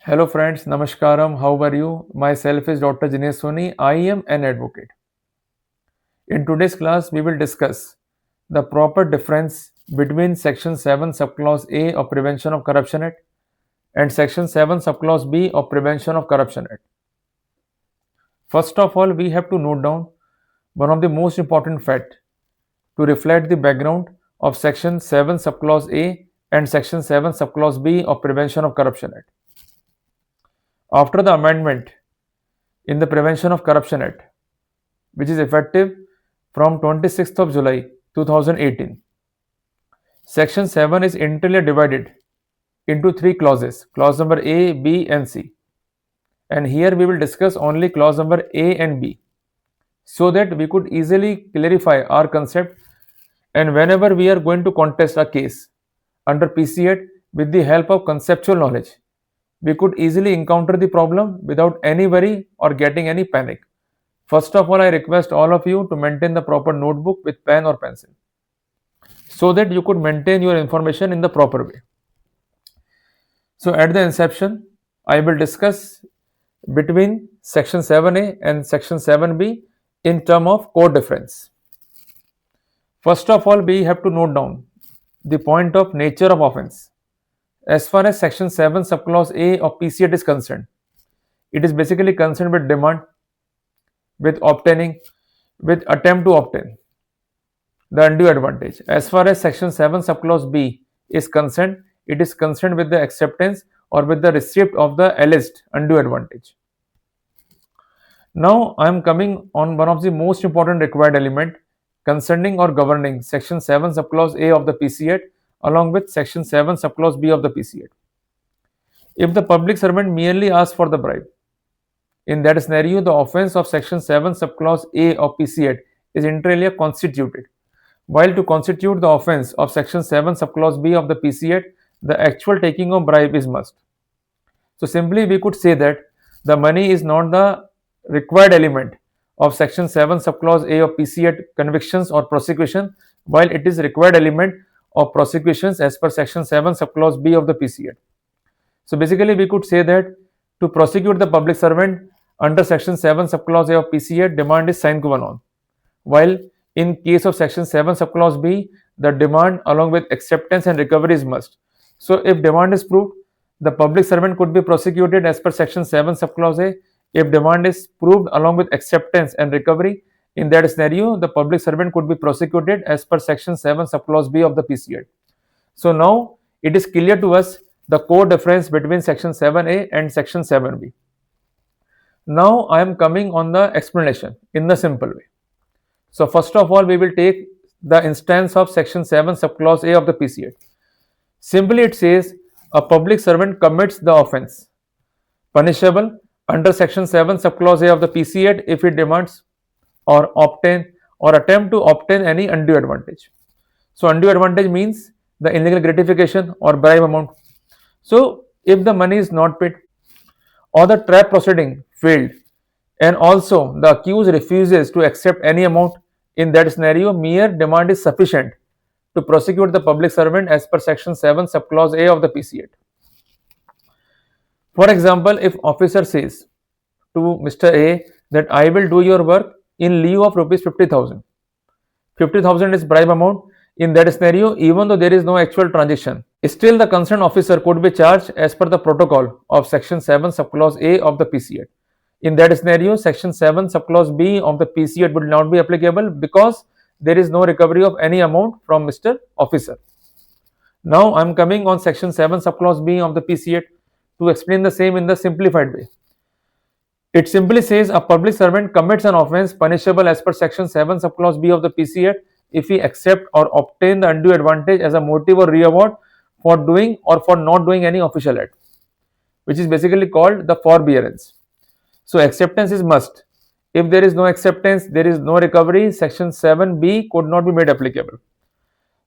Hello friends, Namaskaram, how are you? Myself is Dr. Jinesh Soni. I am an advocate. In today's class, we will discuss the proper difference between Section 7 Subclause A of Prevention of Corruption Act and Section 7 Subclause B of Prevention of Corruption Act. First of all, we have to note down one of the most important facts to reflect the background of Section 7 Subclause A and Section 7 Subclause B of Prevention of Corruption Act. After the amendment in the Prevention of Corruption Act, which is effective from 26th of July 2018, Section 7 is entirely divided into three clauses, clause number A, B and C. And here we will discuss only clause number A and B so that we could easily clarify our concept, and whenever we are going to contest a case under PC Act with the help of conceptual knowledge, we could easily encounter the problem without any worry or getting any panic. First of all, I request all of you to maintain the proper notebook with pen or pencil so that you could maintain your information in the proper way. So at the inception, I will discuss between Section 7A and Section 7B in terms of core difference. First of all, we have to note down the point of nature of offence. As far as Section 7 Subclause A of PC Act is concerned, it is basically concerned with demand, with obtaining, with attempt to obtain the undue advantage. As far as Section 7 Subclause B is concerned, it is concerned with the acceptance or with the receipt of the alleged undue advantage. Now I am coming on one of the most important required element concerning or governing Section 7 Subclause A of the PC Act along with Section 7 Subclause B of the PC Act. If the public servant merely asks for the bribe, in that scenario, the offence of Section 7 Subclause A of PC Act is inter alia constituted, while to constitute the offence of Section 7 Subclause B of the PC Act, the actual taking of bribe is must. So simply we could say that the money is not the required element of Section 7 Subclause A of PC Act convictions or prosecution, while it is required element of prosecutions as per Section 7 Subclause B of the PC Act. So basically we could say that to prosecute the public servant under Section 7 Subclause A of PC Act, demand is sine qua non, while in case of Section 7 Subclause B, the demand along with acceptance and recovery is must. So if demand is proved, the public servant could be prosecuted as per Section 7 Subclause A. If demand is proved along with acceptance and recovery, in that scenario, the public servant could be prosecuted as per Section 7 Subclause B of the PC Act. So now it is clear to us the core difference between Section 7A and Section 7B. Now I am coming on the explanation in the simple way. So first of all, we will take the instance of Section 7 Subclause A of the PC Act. Simply it says a public servant commits the offence punishable under Section 7 Subclause A of the PC Act if it demands or obtain or attempt to obtain any undue advantage. So undue advantage means the illegal gratification or bribe amount. So if the money is not paid or the trap proceeding failed and also the accused refuses to accept any amount, in that scenario mere demand is sufficient to prosecute the public servant as per Section 7 Subclause A of the PC Act. For example, if officer says to Mr. A that I will do your work in lieu of rupees 50,000. 50,000 is bribe amount. In that scenario, even though there is no actual transaction, still the concerned officer could be charged as per the protocol of Section 7 Subclause A of the PC Act. In that scenario, Section 7 Subclause B of the PC Act would not be applicable because there is no recovery of any amount from Mr. Officer. Now I am coming on Section 7 Subclause B of the PC Act to explain the same in the simplified way. It simply says a public servant commits an offence punishable as per Section 7 Subclause B of the PC Act if he accept or obtain the undue advantage as a motive or reward for doing or for not doing any official act, which is basically called the forbearance. So acceptance is must. If there is no acceptance, there is no recovery. Section 7B could not be made applicable.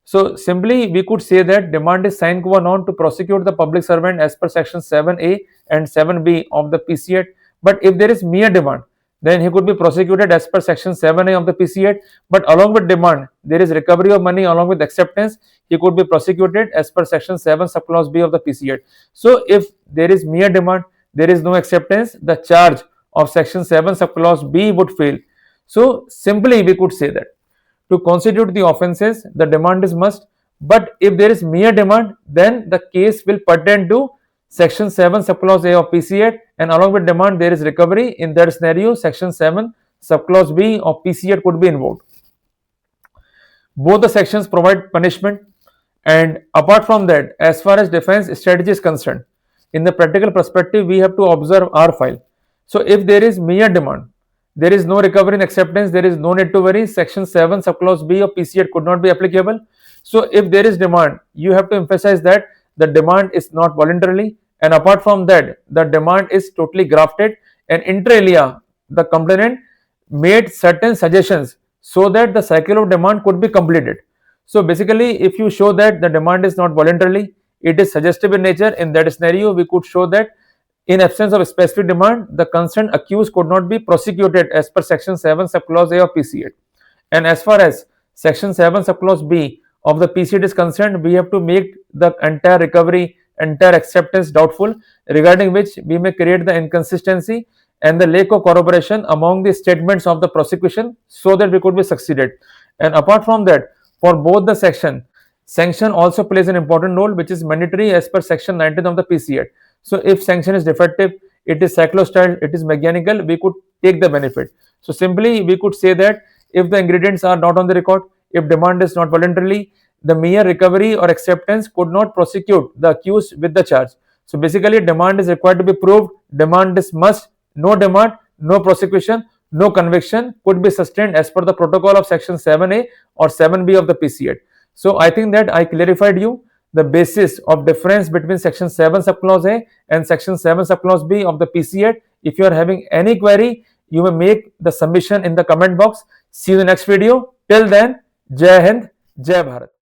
So simply we could say that demand is sine qua non to prosecute the public servant as per Section 7A and 7B of the PC Act. But if there is mere demand, then he could be prosecuted as per section 7A of the PC8. But along with demand, there is recovery of money along with acceptance, he could be prosecuted as per section 7 subclause B of the PC8. So if there is mere demand, there is no acceptance, the charge of section 7 subclause B would fail. So simply we could say that to constitute the offences, the demand is must. But if there is mere demand, then the case will pertain to section 7 subclause A of PC8, and along with demand there is recovery. In that scenario, section 7 subclause B of PC8 could be invoked. Both the sections provide punishment, and apart from that, as far as defense strategy is concerned, in the practical perspective, we have to observe our file. So if there is mere demand, there is no recovery in acceptance, there is no need to worry. Section 7 subclause B of PC8 could not be applicable. So if there is demand, you have to emphasize that the demand is not voluntarily, and apart from that, the demand is totally grafted, and inter alia, the complainant made certain suggestions so that the cycle of demand could be completed. So basically, if you show that the demand is not voluntarily, it is suggestive in nature, in that scenario, we could show that in absence of a specific demand, the concerned accused could not be prosecuted as per section 7 subclause A of PC8. And as far as section 7 subclause B of the PC8 is concerned, we have to make the entire recovery, entire acceptance doubtful, regarding which we may create the inconsistency and the lack of corroboration among the statements of the prosecution, so that we could be succeeded. And apart from that, for both the sanction also plays an important role, which is mandatory as per section 19 of the PC8. So if sanction is defective, it is cyclostyle, it is mechanical, we could take the benefit. So simply we could say that if the ingredients are not on the record, if demand is not voluntarily, the mere recovery or acceptance could not prosecute the accused with the charge. So basically demand is required to be proved, demand is must, no demand, no prosecution, no conviction could be sustained as per the protocol of section 7A or 7B of the PC8. So I think that I clarified you the basis of difference between section 7 subclause A and section 7 subclause B of the PC8. If you are having any query, you may make the submission in the comment box. See you in the next video. Till then, Jai Hind, Jai Bharat.